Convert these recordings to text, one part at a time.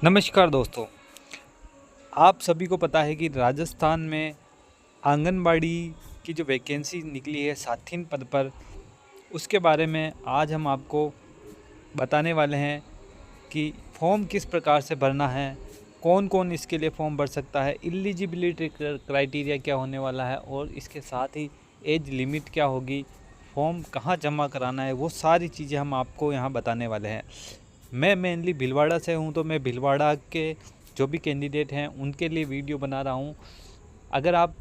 नमस्कार दोस्तों, आप सभी को पता है कि राजस्थान में आंगनबाड़ी की जो वैकेंसी निकली है साथीन पद पर, उसके बारे में आज हम आपको बताने वाले हैं कि फॉर्म किस प्रकार से भरना है, कौन कौन इसके लिए फॉर्म भर सकता है, एलिजिबिलिटी क्राइटेरिया क्या होने वाला है और इसके साथ ही एज लिमिट क्या होगी, फॉर्म कहाँ जमा कराना है, वो सारी चीज़ें हम आपको यहाँ बताने वाले हैं। मैं मेनली भीलवाड़ा से हूँ, तो मैं भीलवाड़ा के जो भी कैंडिडेट हैं उनके लिए वीडियो बना रहा हूँ। अगर आप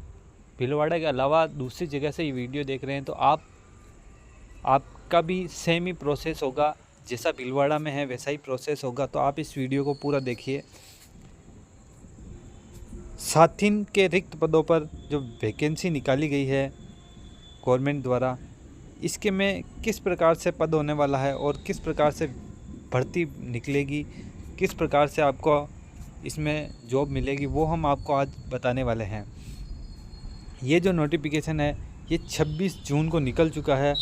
भीलवाड़ा के अलावा दूसरी जगह से ये वीडियो देख रहे हैं तो आपका भी सेम ही प्रोसेस होगा, जैसा भीलवाड़ा में है वैसा ही प्रोसेस होगा। तो आप इस वीडियो को पूरा देखिए। साथीन के रिक्त पदों पर जो वैकेंसी निकाली गई है गवर्नमेंट द्वारा, इसके में किस प्रकार से पद होने वाला है और किस प्रकार से भर्ती निकलेगी, किस प्रकार से आपको इसमें जॉब मिलेगी, वो हम आपको आज बताने वाले हैं। ये जो नोटिफिकेशन है ये 26 जून को निकल चुका है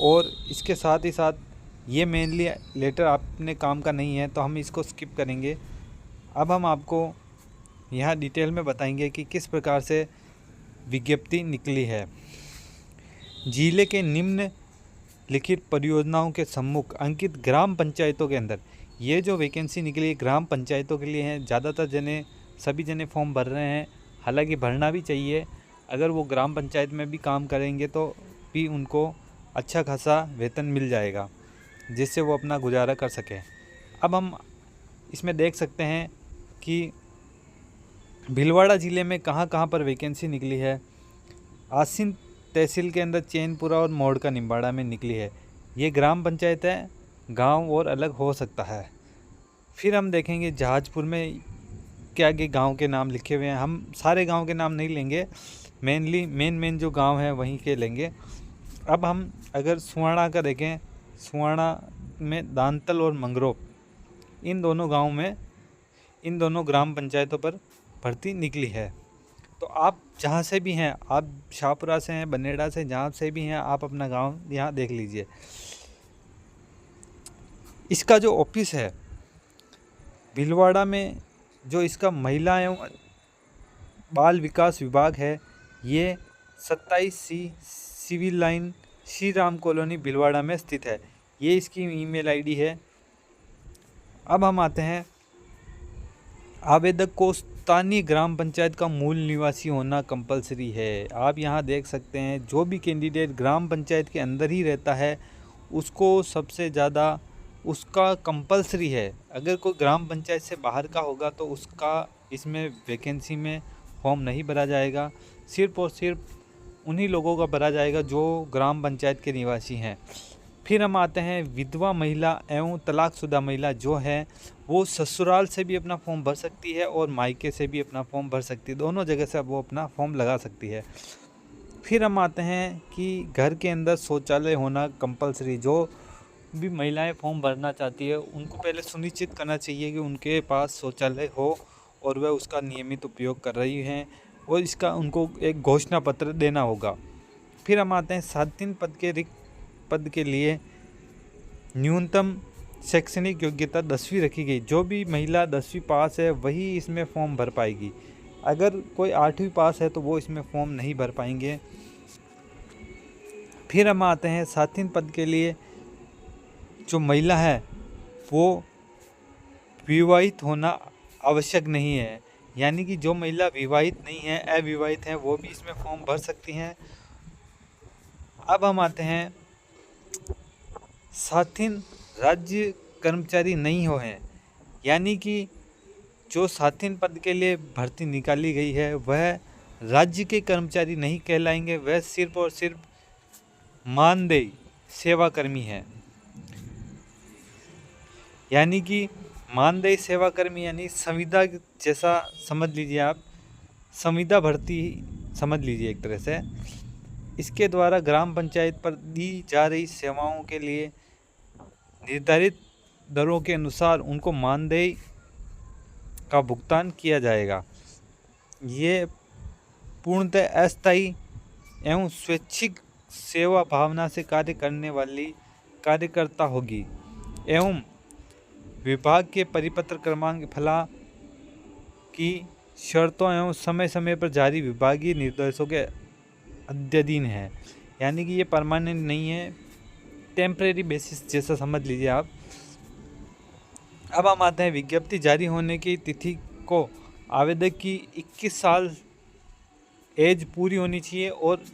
और इसके साथ ही साथ ये मेनली लेटर अपने काम का नहीं है, तो हम इसको स्किप करेंगे। अब हम आपको यहाँ डिटेल में बताएंगे कि किस प्रकार से विज्ञप्ति निकली है। जिले के निम्न लिखित परियोजनाओं के सम्मुख अंकित ग्राम पंचायतों के अंदर, ये जो वैकेंसी निकली है ग्राम पंचायतों के लिए है। ज़्यादातर सभी जने फॉर्म भर रहे हैं, हालांकि भरना भी चाहिए। अगर वो ग्राम पंचायत में भी काम करेंगे तो भी उनको अच्छा खासा वेतन मिल जाएगा, जिससे वो अपना गुजारा कर सकें। अब हम इसमें देख सकते हैं कि भीलवाड़ा ज़िले में कहाँ कहाँ पर वैकेंसी निकली है। आसीन तहसील के अंदर चैनपुरा और मोड़ का निम्बाड़ा में निकली है। ये ग्राम पंचायत है, गांव और अलग हो सकता है। फिर हम देखेंगे जहाजपुर में क्या आगे गांव के नाम लिखे हुए हैं। हम सारे गांव के नाम नहीं लेंगे, मेनली मेन जो गांव है वहीं के लेंगे। अब हम अगर सुवाड़ा का देखें, सुवाड़ा में दांतल और मंगरोप, इन दोनों गाँव में, इन दोनों ग्राम पंचायतों पर भर्ती निकली है। तो आप जहाँ से भी हैं, आप शाहपुरा से हैं, बनेड़ा से, जहाँ से भी हैं, आप अपना गांव यहाँ देख लीजिए। इसका जो ऑफिस है भीलवाड़ा में, जो इसका महिला एवं बाल विकास विभाग है, ये 27C civil line, Shri Ram colony, Bhilwara में स्थित है। ये इसकी ईमेल आईडी है। अब हम आते हैं, आवेदक को स्थानीय ग्राम पंचायत का मूल निवासी होना कंपलसरी है। आप यहाँ देख सकते हैं, जो भी कैंडिडेट ग्राम पंचायत के अंदर ही रहता है उसको सबसे ज़्यादा उसका कंपलसरी है। अगर कोई ग्राम पंचायत से बाहर का होगा तो उसका इसमें वैकेंसी में फॉर्म नहीं भरा जाएगा। सिर्फ और सिर्फ उन्हीं लोगों का भरा जाएगा जो ग्राम पंचायत के निवासी हैं। फिर हम आते हैं, विधवा महिला एवं तलाकशुदा महिला जो है वो ससुराल से भी अपना फॉर्म भर सकती है और मायके से भी अपना फॉर्म भर सकती है। दोनों जगह से वो अपना फॉर्म लगा सकती है। फिर हम आते हैं कि घर के अंदर शौचालय होना कंपलसरी। जो भी महिलाएं फॉर्म भरना चाहती है उनको पहले सुनिश्चित करना चाहिए कि उनके पास शौचालय हो और वह उसका नियमित उपयोग कर रही हैं, और इसका उनको एक घोषणा पत्र देना होगा। फिर हम आते हैं, साथीन पद के रिक्त पद के लिए न्यूनतम शैक्षणिक योग्यता 10वीं रखी गई। जो भी महिला 10वीं पास है वही इसमें फॉर्म भर पाएगी। अगर कोई 8वीं पास है तो वो इसमें फॉर्म नहीं भर पाएंगे। फिर हम आते हैं, साथीन पद के लिए जो महिला है वो विवाहित होना आवश्यक नहीं है, यानी कि जो महिला विवाहित नहीं है, अविवाहित हैं, वो भी इसमें फॉर्म भर सकती हैं। अब हम आते हैं, साथीन राज्य कर्मचारी नहीं हो हैं, यानी कि जो साथीन पद के लिए भर्ती निकाली गई है वह राज्य के कर्मचारी नहीं कहलाएंगे, वह सिर्फ और सिर्फ मानदेय सेवाकर्मी है। यानी कि मानदेय सेवाकर्मी यानी संविदा जैसा समझ लीजिए, आप संविदा भर्ती समझ लीजिए एक तरह से। इसके द्वारा ग्राम पंचायत पर दी जा रही सेवाओं के लिए निर्धारित दरों के अनुसार उनको मानदेय का भुगतान किया जाएगा। ये पूर्णतः अस्थायी एवं स्वैच्छिक सेवा भावना से कार्य करने वाली कार्यकर्ता होगी एवं विभाग के परिपत्र क्रमांक फला की शर्तों एवं समय समय पर जारी विभागीय निर्देशों के अध्ययन है। यानी कि ये परमानेंट नहीं है, टेम्परेरी बेसिस जैसा समझ लीजिए आप। अब हम आते हैं विज्ञप्ति जारी होने की तिथि को। आवेदक की 21 साल एज पूरी होनी चाहिए और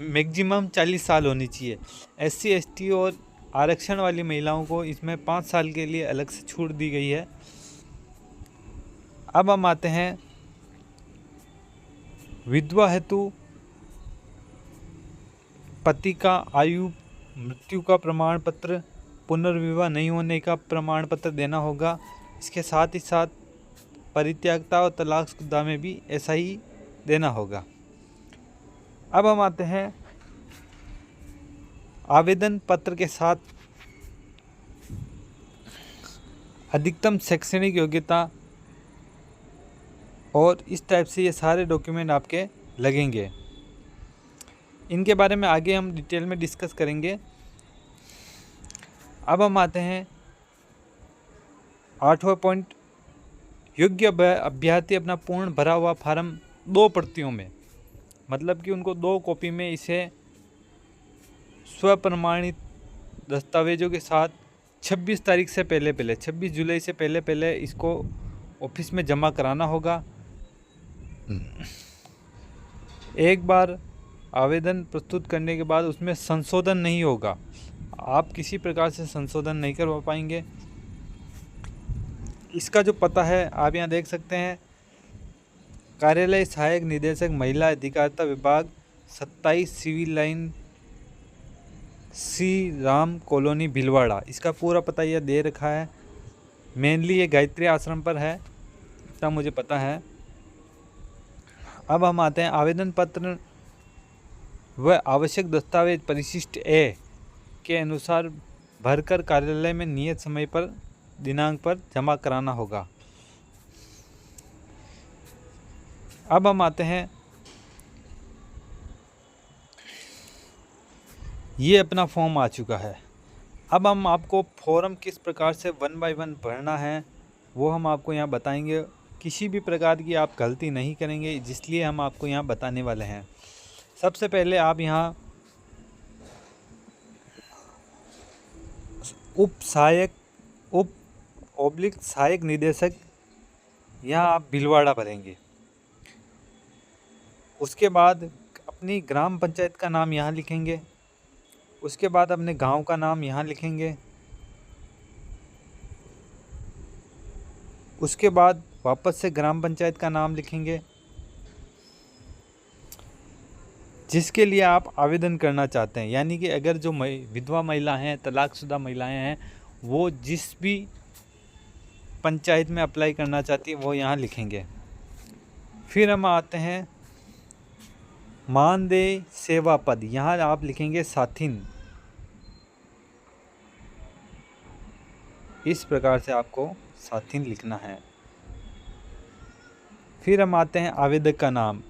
मैक्सिमम 40 साल होनी चाहिए। SC ST और आरक्षण वाली महिलाओं को इसमें 5 साल के लिए अलग से छूट दी गई है। अब हम आते हैं विधवा हेतु पति का आयु मृत्यु का प्रमाण पत्र, पुनर्विवाह नहीं होने का प्रमाण पत्र देना होगा। इसके साथ ही साथ परित्यागता और तलाकशुदा में भी ऐसा ही देना होगा। अब हम आते हैं आवेदन पत्र के साथ अधिकतम शैक्षणिक योग्यता, और इस टाइप से ये सारे डॉक्यूमेंट आपके लगेंगे। इनके बारे में आगे हम डिटेल में डिस्कस करेंगे। अब हम आते हैं 8वां पॉइंट, योग्य अभ्यर्थी अपना पूर्ण भरा हुआ फार्म 2 प्रतियों में, मतलब कि उनको 2 कॉपी में इसे स्वप्रमाणित दस्तावेजों के साथ 26 तारीख से पहले 26 जुलाई से पहले इसको ऑफिस में जमा कराना होगा। एक बार आवेदन प्रस्तुत करने के बाद उसमें संशोधन नहीं होगा, आप किसी प्रकार से संशोधन नहीं करवा पाएंगे। इसका जो पता है आप यहाँ देख सकते हैं, कार्यालय सहायक निदेशक महिला अधिकारिता विभाग 27 civil line Shri Ram colony Bhilwara. इसका पूरा पता यह दे रखा है। मेनली ये गायत्री आश्रम पर है, इतना मुझे पता है। अब हम आते हैं आवेदन पत्र व आवश्यक दस्तावेज परिशिष्ट ए के अनुसार भरकर कार्यालय में नियत समय पर दिनांक पर जमा कराना होगा। अब हम आते हैं, ये अपना फॉर्म आ चुका है। अब हम आपको फॉर्म किस प्रकार से 1 बाय 1 भरना है वो हम आपको यहाँ बताएंगे। किसी भी प्रकार की आप गलती नहीं करेंगे, इसलिए हम आपको यहाँ बताने वाले हैं। सबसे पहले आप यहाँ सहायक निदेशक यहाँ आप भीलवाड़ा भरेंगे। उसके बाद अपनी ग्राम पंचायत का नाम यहाँ लिखेंगे। उसके बाद अपने गांव का नाम यहाँ लिखेंगे। उसके बाद वापस से ग्राम पंचायत का नाम लिखेंगे जिसके लिए आप आवेदन करना चाहते हैं। यानी कि अगर जो विधवा महिला हैं, तलाकशुदा महिलाएं हैं, वो जिस भी पंचायत में अप्लाई करना चाहती है वो यहाँ लिखेंगे। फिर हम आते हैं मानदेय सेवा पद, यहाँ आप लिखेंगे साथिन। इस प्रकार से आपको साथिन लिखना है। फिर हम आते हैं आवेदक का नाम,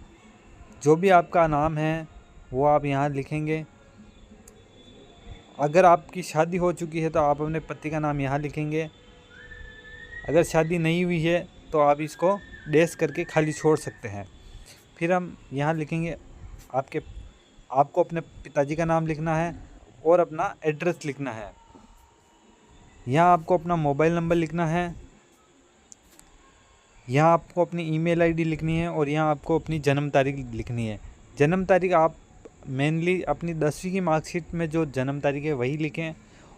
जो भी आपका नाम है वो आप यहाँ लिखेंगे। अगर आपकी शादी हो चुकी है तो आप अपने पति का नाम यहाँ लिखेंगे। अगर शादी नहीं हुई है तो आप इसको डैश करके खाली छोड़ सकते हैं। फिर हम यहाँ लिखेंगे आपको अपने पिताजी का नाम लिखना है और अपना एड्रेस लिखना है। यहाँ आपको अपना मोबाइल नंबर लिखना है। यहाँ आपको अपनी ईमेल आईडी लिखनी है और यहाँ आपको अपनी जन्म तारीख लिखनी है। जन्म तारीख आप मेनली अपनी 10वीं की मार्कशीट में जो जन्म तारीख है वही लिखें,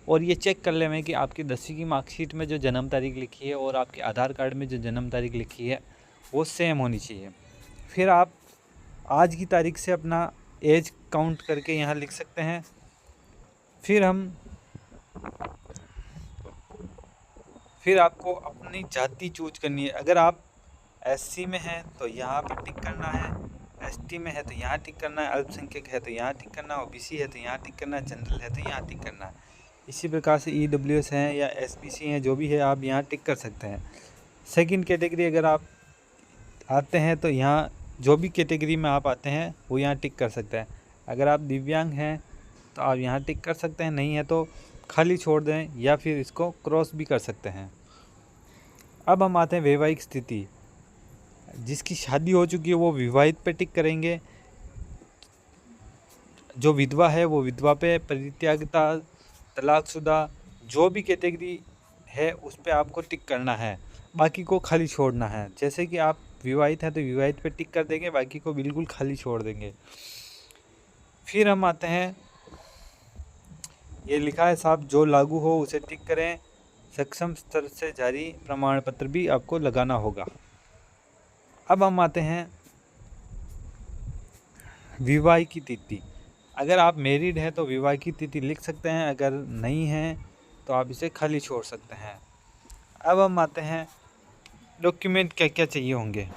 और ये चेक कर लें कि आपकी 10वीं की मार्कशीट में जो जन्म तारीख लिखी है और आपके आधार कार्ड में जो जन्म तारीख लिखी है वो सेम होनी चाहिए। फिर आप आज की तारीख से अपना एज काउंट करके यहाँ लिख सकते हैं। फिर आपको अपनी जाति चूज करनी है। अगर आप SC में हैं तो यहाँ पे टिक करना है, ST में है तो यहाँ टिक करना है, अल्पसंख्यक है तो यहाँ टिक करना है, OBC है तो यहाँ टिक करना है, जनरल है तो यहाँ टिक करना है। इसी प्रकार से EWS हैं या SBC हैं, जो भी है आप यहाँ टिक कर सकते हैं। सेकंड कैटेगरी अगर आप आते हैं तो यहाँ जो भी कैटेगरी में आप आते हैं वो यहाँ टिक कर सकते हैं। अगर आप दिव्यांग हैं तो आप यहाँ टिक कर सकते हैं, नहीं है तो खाली छोड़ दें या फिर इसको क्रॉस भी कर सकते हैं। अब हम आते हैं वैवाहिक स्थिति। जिसकी शादी हो चुकी है वो विवाहित पे टिक करेंगे, जो विधवा है वो विधवा पे, परित्यागिता, तलाकशुदा, जो भी कैटेगरी है उस पे आपको टिक करना है, बाकी को खाली छोड़ना है। जैसे कि आप विवाहित हैं तो विवाहित पे टिक कर देंगे, बाकी को बिल्कुल खाली छोड़ देंगे। फिर हम आते हैं, ये लिखा है साहब, जो लागू हो उसे टिक करें, सक्षम स्तर से जारी प्रमाण पत्र भी आपको लगाना होगा। अब हम आते हैं विवाह की तिथि। अगर आप मैरिड हैं तो विवाह की तिथि लिख सकते हैं, अगर नहीं हैं तो आप इसे खाली छोड़ सकते हैं। अब हम आते हैं डॉक्यूमेंट क्या क्या चाहिए होंगे।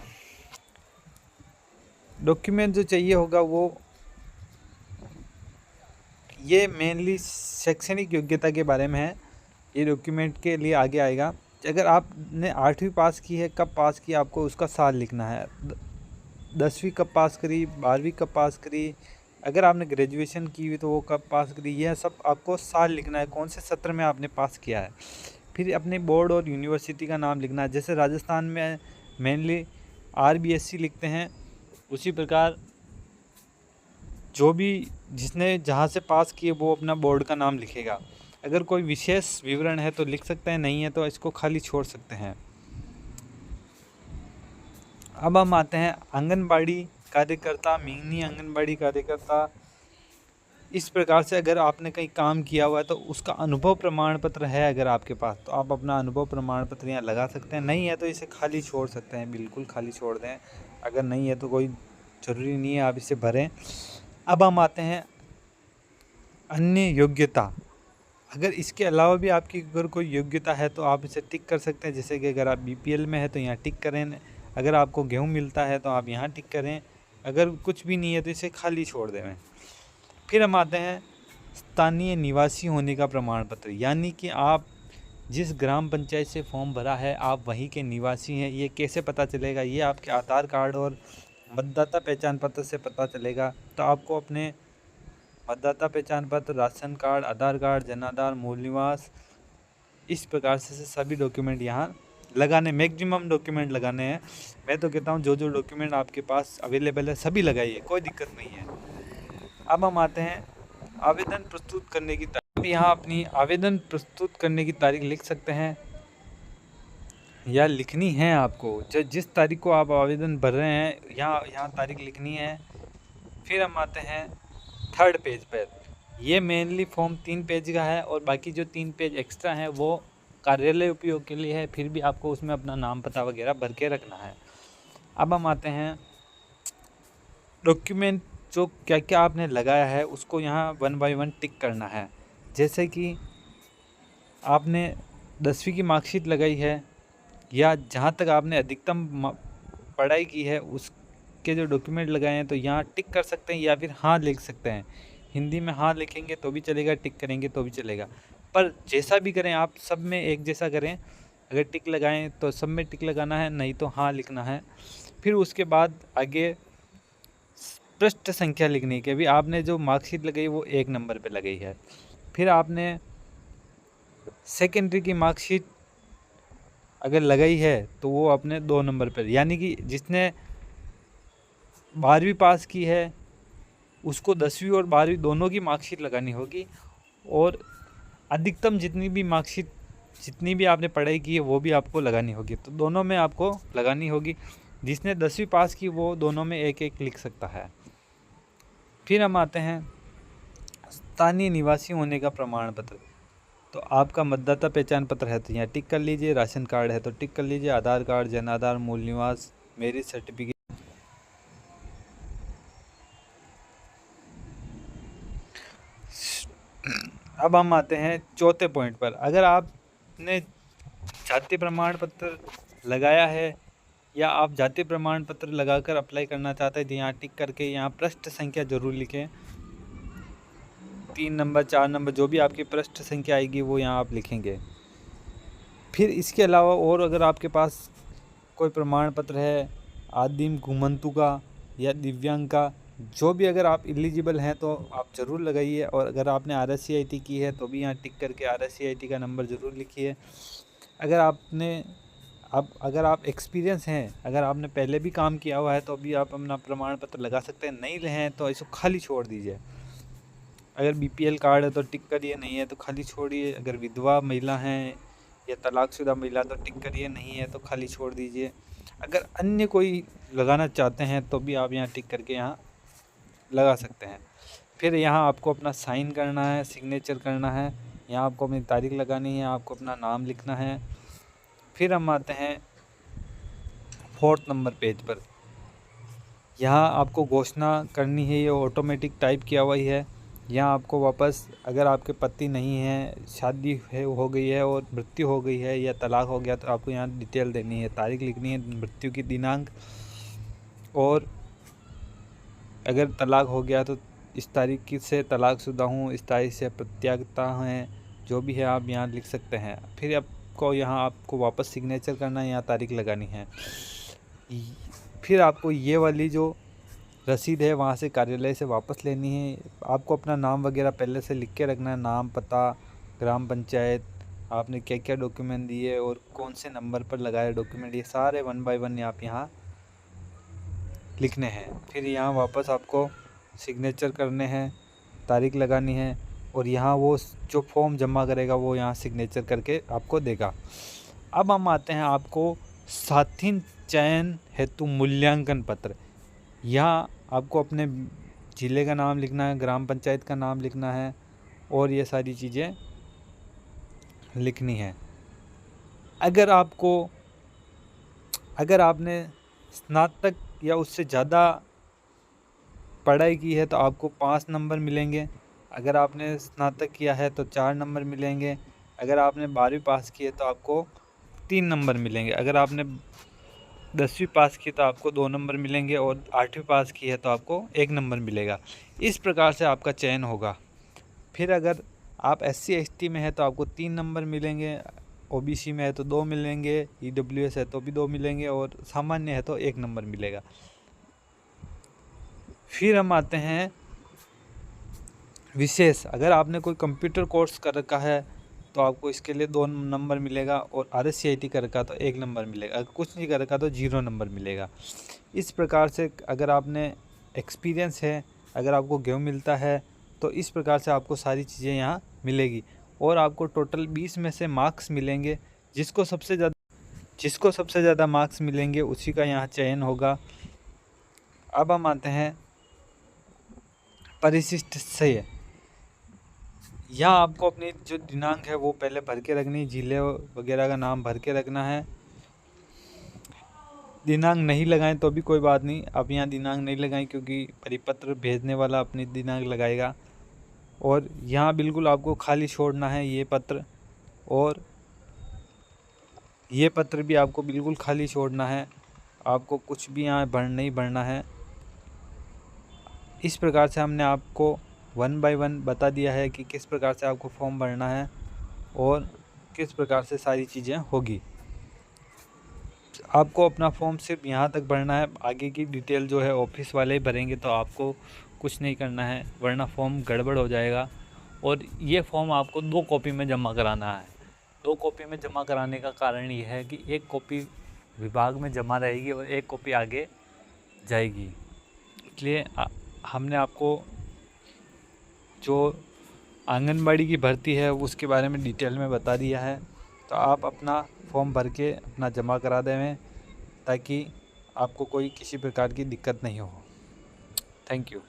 डॉक्यूमेंट जो चाहिए होगा वो ये मेनली शैक्षणिक योग्यता के बारे में है, ये डॉक्यूमेंट के लिए आगे आएगा। अगर आपने 8वीं पास की है, कब पास की आपको उसका साल लिखना है, 10वीं कब पास करी, 12वीं कब पास करी, अगर आपने ग्रेजुएशन की हुई तो वो कब पास करी, यह सब आपको साल लिखना है, कौन से सत्र में आपने पास किया है। फिर अपने बोर्ड और यूनिवर्सिटी का नाम लिखना है। जैसे राजस्थान में मेनली RBSC लिखते हैं, उसी प्रकार जो भी जिसने जहाँ से पास किए वो अपना बोर्ड का नाम लिखेगा। अगर कोई विशेष विवरण है तो लिख सकते हैं, नहीं है तो इसको खाली छोड़ सकते हैं। अब हम आते हैं आंगनबाड़ी कार्यकर्ता, मिनी आंगनबाड़ी कार्यकर्ता। इस प्रकार से अगर आपने कहीं काम किया हुआ है तो उसका अनुभव प्रमाण पत्र है अगर आपके पास, तो आप अपना अनुभव प्रमाण पत्र यहाँ लगा सकते हैं। नहीं है तो इसे खाली छोड़ सकते हैं, बिल्कुल खाली छोड़ दें। अगर नहीं है तो कोई ज़रूरी नहीं है आप इसे भरें। अब हम आते हैं अन्य योग्यता। अगर इसके अलावा भी आपकी अगर कोई योग्यता है तो आप इसे टिक कर सकते हैं। जैसे कि अगर आप BPL में है तो यहाँ टिक करें, अगर आपको गेहूँ मिलता है तो आप यहाँ टिक करें, अगर कुछ भी नहीं है तो इसे खाली छोड़ दें। फिर हम आते हैं स्थानीय निवासी होने का प्रमाण पत्र, यानी कि आप जिस ग्राम पंचायत से फॉर्म भरा है आप वहीं के निवासी हैं। ये कैसे पता चलेगा, ये आपके आधार कार्ड और मतदाता पहचान पत्र से पता चलेगा। तो आपको अपने मतदाता पहचान पत्र, राशन कार्ड, आधार कार्ड, जनाधार, मूल निवास, इस प्रकार से सभी डॉक्यूमेंट यहाँ लगाने, मैक्सिमम डॉक्यूमेंट लगाने हैं। मैं तो कहता हूँ जो जो डॉक्यूमेंट आपके पास अवेलेबल है सभी लगाइए, कोई दिक्कत नहीं है। अब हम आते हैं आवेदन प्रस्तुत करने की तारीख। यहाँ अपनी आवेदन प्रस्तुत करने की तारीख लिख सकते हैं या लिखनी है आपको, जिस तारीख को आप आवेदन भर रहे हैं यहाँ तारीख लिखनी है। फिर हम आते हैं 3rd पेज पर। ये मेनली फॉर्म 3 पेज का है और बाकी जो 3 पेज एक्स्ट्रा हैं वो कार्यालय उपयोग के लिए है, फिर भी आपको उसमें अपना नाम पता वगैरह भर के रखना है। अब हम आते हैं डॉक्यूमेंट जो क्या क्या आपने लगाया है उसको यहाँ 1 बाय 1 टिक करना है। जैसे कि आपने 10वीं की मार्कशीट लगाई है या जहाँ तक आपने अधिकतम पढ़ाई की है उसके जो डॉक्यूमेंट लगाए हैं तो यहाँ टिक कर सकते हैं या फिर हाँ लिख सकते हैं। हिंदी में हाँ लिखेंगे तो भी चलेगा, टिक करेंगे तो भी चलेगा, पर जैसा भी करें आप सब में एक जैसा करें। अगर टिक लगाएं तो सब में टिक लगाना है, नहीं तो हाँ लिखना है। फिर उसके बाद आगे पृष्ठ संख्या लिखनी है कि अभी आपने जो मार्कशीट लगाई वो 1 नंबर पे लगाई है। फिर आपने सेकेंडरी की मार्कशीट अगर लगाई है तो वो अपने 2 नंबर पर, यानी कि जिसने 12वीं पास की है उसको 10वीं और 12वीं दोनों की मार्कशीट लगानी होगी। और अधिकतम जितनी भी मार्कशीट, जितनी भी आपने पढ़ाई की है वो भी आपको लगानी होगी, तो दोनों में आपको लगानी होगी। जिसने 10वीं पास की वो दोनों में एक एक लिख सकता है। फिर हम आते हैं स्थानीय निवासी होने का प्रमाण पत्र। तो आपका मतदाता पहचान पत्र है तो यहाँ टिक कर लीजिए, राशन कार्ड है तो टिक कर लीजिए, आधार कार्ड, जनाधार, मूल निवास, मैरिज सर्टिफिकेट। अब हम आते हैं चौथे पॉइंट पर। अगर आपने जाति प्रमाण पत्र लगाया है या आप जाति प्रमाण पत्र लगाकर अप्लाई करना चाहते हैं तो यहाँ टिक करके यहाँ पृष्ठ संख्या जरूर लिखें। 3 नंबर, 4 नंबर, जो भी आपकी पृष्ठ संख्या आएगी वो यहाँ आप लिखेंगे। फिर इसके अलावा और अगर आपके पास कोई प्रमाण पत्र है आदिम, घुमंतु का या दिव्यांग का, जो भी अगर आप एलिजिबल हैं तो आप ज़रूर लगाइए। और अगर आपने RSCIT की है तो भी यहाँ टिक करके RSCIT का नंबर ज़रूर लिखिए। अगर आपने अब अगर आप एक्सपीरियंस हैं, अगर आपने पहले भी काम किया हुआ है तो अभी आप अपना प्रमाण पत्र लगा सकते हैं। नहीं रहे हैं तो इसको खाली छोड़ दीजिए। अगर बीपीएल कार्ड है तो टिक करिए, नहीं है तो खाली छोड़िए। अगर विधवा महिला हैं या तलाकशुदा महिला तो टिक करिए, नहीं है तो खाली छोड़ दीजिए। अगर अन्य कोई लगाना चाहते हैं तो भी आप यहाँ टिक करके यहाँ लगा सकते हैं। फिर यहाँ आपको अपना साइन करना है, सिग्नेचर करना है, यहाँ आपको अपनी तारीख लगानी है, आपको अपना नाम लिखना है। फिर हम आते हैं 4th नंबर पेज पर। यहाँ आपको घोषणा करनी है, ये ऑटोमेटिक टाइप किया हुआ ही है। यहाँ आपको वापस, अगर आपके पति नहीं हैं, शादी हो गई है और मृत्यु हो गई है या तलाक हो गया, तो आपको यहाँ डिटेल देनी है, तारीख लिखनी है, मृत्यु की दिनांक, और अगर तलाक हो गया तो इस तारीख से तलाकशुदा हूँ, इस तारीख से प्रत्यागता हैं, जो भी है आप यहाँ लिख सकते हैं। फिर आपको यहाँ आपको वापस सिग्नेचर करना है, यहाँ तारीख लगानी है। फिर आपको ये वाली जो रसीद है वहाँ से कार्यालय से वापस लेनी है। आपको अपना नाम वगैरह पहले से लिख के रखना है, नाम, पता, ग्राम पंचायत, आपने क्या क्या डॉक्यूमेंट दिए और कौन से नंबर पर लगाए डॉक्यूमेंट, ये सारे 1 बाय 1 आप यहाँ लिखने हैं। फिर यहाँ वापस आपको सिग्नेचर करने हैं, तारीख लगानी है, और यहाँ वो जो फॉर्म जमा करेगा वो यहाँ सिग्नेचर करके आपको देगा। अब हम आते हैं आपको साथी चयन हेतु मूल्यांकन पत्र। यहाँ आपको अपने ज़िले का नाम लिखना है, ग्राम पंचायत का नाम लिखना है, और ये सारी चीज़ें लिखनी है। अगर आपने स्नातक या उससे ज़्यादा पढ़ाई की है तो आपको 5 नंबर मिलेंगे। अगर आपने स्नातक किया है तो 4 नंबर मिलेंगे। अगर आपने 12वीं पास की है तो आपको 3 नंबर मिलेंगे। अगर आपने 10वीं पास की तो आपको 2 नंबर मिलेंगे, और 8वीं पास की है तो आपको 1 नंबर मिलेगा। इस प्रकार से आपका चयन होगा। फिर अगर आप SC ST में है तो आपको 3 नंबर मिलेंगे, OBC में है तो 2 मिलेंगे, EWS है तो भी 2 मिलेंगे, और सामान्य है तो 1 नंबर मिलेगा। फिर हम आते हैं विशेष। अगर आपने कोई कंप्यूटर कोर्स कर रखा है तो आपको इसके लिए 2 नंबर मिलेगा, और RSCIT कर रखा तो 1 नंबर मिलेगा। अगर कुछ नहीं कर रखा तो 0 नंबर मिलेगा। इस प्रकार से अगर आपने एक्सपीरियंस है, अगर आपको गेहूँ मिलता है, तो इस प्रकार से आपको सारी चीज़ें यहाँ मिलेगी, और आपको टोटल 20 में से मार्क्स मिलेंगे। जिसको सबसे ज़्यादा मार्क्स मिलेंगे उसी का यहाँ चयन होगा। अब हम आते हैं परिशिष्ट से। यहाँ आपको अपनी जो दिनांक है वो पहले भर के रखनी, जिले वगैरह का नाम भर के रखना है। दिनांक नहीं लगाएं तो भी कोई बात नहीं, आप यहाँ दिनांक नहीं लगाएं क्योंकि परिपत्र भेजने वाला अपनी दिनांक लगाएगा। और यहाँ बिल्कुल आपको खाली छोड़ना है ये पत्र, और ये पत्र भी आपको बिल्कुल खाली छोड़ना है। आपको कुछ भी यहाँ नहीं भरना है। इस प्रकार से हमने आपको 1 बाय 1 बता दिया है कि किस प्रकार से आपको फॉर्म भरना है और किस प्रकार से सारी चीज़ें होगी। आपको अपना फॉर्म सिर्फ यहाँ तक भरना है, आगे की डिटेल जो है ऑफिस वाले ही भरेंगे, तो आपको कुछ नहीं करना है, वरना फॉर्म गड़बड़ हो जाएगा। और ये फॉर्म आपको 2 कॉपी में जमा कराना है। 2 कॉपी में जमा कराने का कारण ये है कि 1 कॉपी विभाग में जमा रहेगी और 1 कॉपी आगे जाएगी। इसलिए हमने आपको जो आंगनबाड़ी की भर्ती है उसके बारे में डिटेल में बता दिया है। तो आप अपना फॉर्म भर के अपना जमा करा दें, ताकि आपको कोई किसी प्रकार की दिक्कत नहीं हो। Thank you.